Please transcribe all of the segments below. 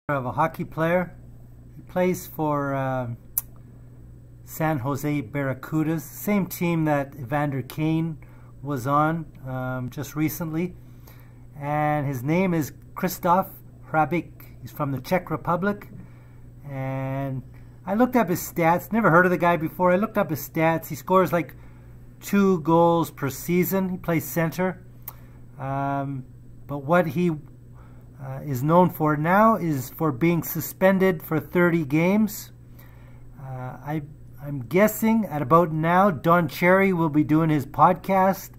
Of a hockey player. He plays for San Jose Barracudas, same team that Evander Kane was on just recently. And his name is Krzysztof Hrabik. He's from the Czech Republic. And I looked up his stats. Never heard of the guy before. I looked up his stats. He scores like 2 goals per season. He plays center. But what he is known for now is for being suspended for 30 games. I'm guessing at about now Don Cherry will be doing his podcast,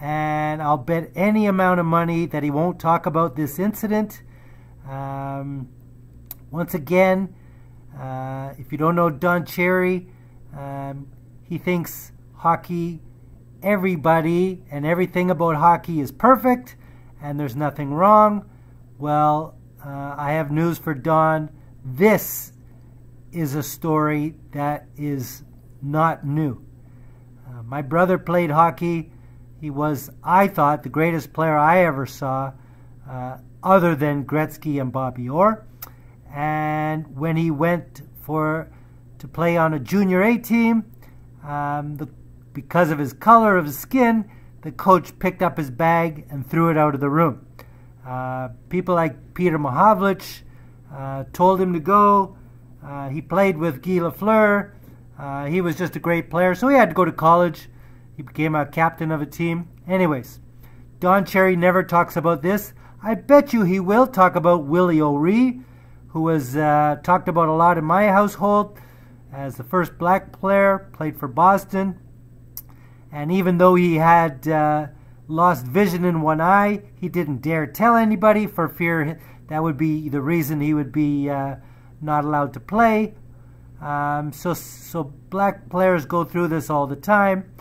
and I'll bet any amount of money that he won't talk about this incident. Once again, if you don't know Don Cherry, he thinks hockey, everybody and everything about hockey is perfect and there's nothing wrong. Well, I have news for Don. This is a story that is not new. My brother played hockey. He was, I thought, the greatest player I ever saw, other than Gretzky and Bobby Orr. And when he went to play on a junior A team, because of his color of his skin, the coach picked up his bag and threw it out of the room. People like Peter Mahavlich told him to go. He played with Guy Lafleur. He was just a great player, so he had to go to college. He became a captain of a team. Anyways, Don Cherry never talks about this. I bet you he will talk about Willie O'Ree, who was talked about a lot in my household as the first black player, played for Boston. And even though he had lost vision in one eye, he didn't dare tell anybody for fear that would be the reason he would be not allowed to play. So black players go through this all the time.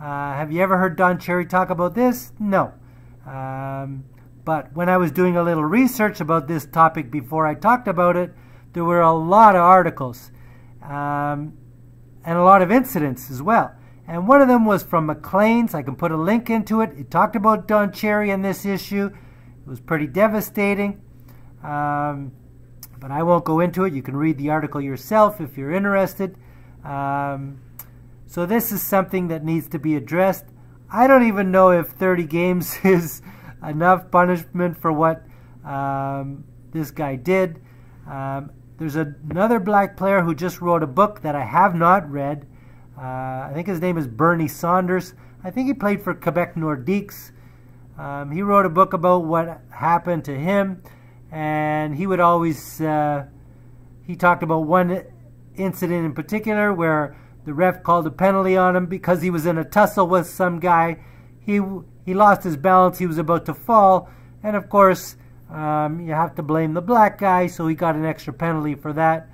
Have you ever heard Don Cherry talk about this? No. But when I was doing a little research about this topic before I talked about it, there were a lot of articles and a lot of incidents as well. And one of them was from Maclean's. I can put a link into it. It talked about Don Cherry and this issue. It was pretty devastating. But I won't go into it. You can read the article yourself if you're interested. So this is something that needs to be addressed. I don't even know if 30 games is enough punishment for what this guy did. There's another black player who just wrote a book that I have not read. I think his name is Bernie Saunders. I think he played for Quebec Nordiques. He wrote a book about what happened to him, and he would always, he talked about one incident in particular where the ref called a penalty on him because he was in a tussle with some guy. He lost his balance, he was about to fall, and of course, you have to blame the black guy, so he got an extra penalty for that.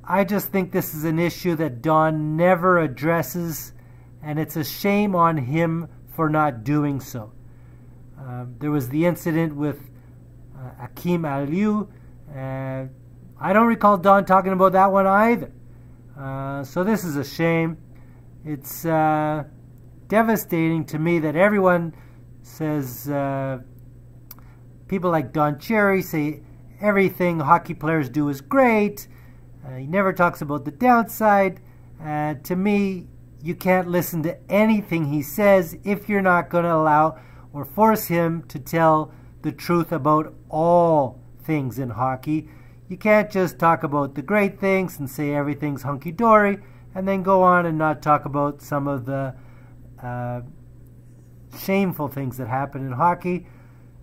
I just think this is an issue that Don never addresses, and it's a shame on him for not doing so. There was the incident with Hakim Aliou. I don't recall Don talking about that one either. So this is a shame. It's devastating to me that everyone says, people like Don Cherry say everything hockey players do is great. He never talks about the downside. To me, you can't listen to anything he says if you're not going to allow or force him to tell the truth about all things in hockey. You can't just talk about the great things and say everything's hunky-dory and then go on and not talk about some of the shameful things that happen in hockey.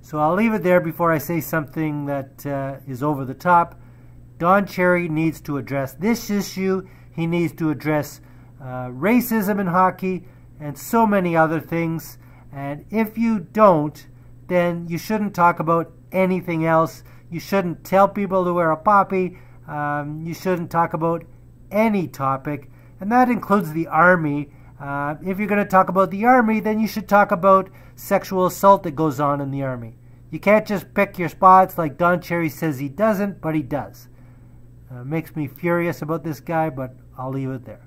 So I'll leave it there before I say something that is over the top. Don Cherry needs to address this issue. He needs to address racism in hockey and so many other things. And if you don't, then you shouldn't talk about anything else. You shouldn't tell people to wear a poppy. You shouldn't talk about any topic. And that includes the Army. If you're going to talk about the Army, then you should talk about sexual assault that goes on in the Army. You can't just pick your spots like Don Cherry says he doesn't, but he does. Makes me furious about this guy, but I'll leave it there.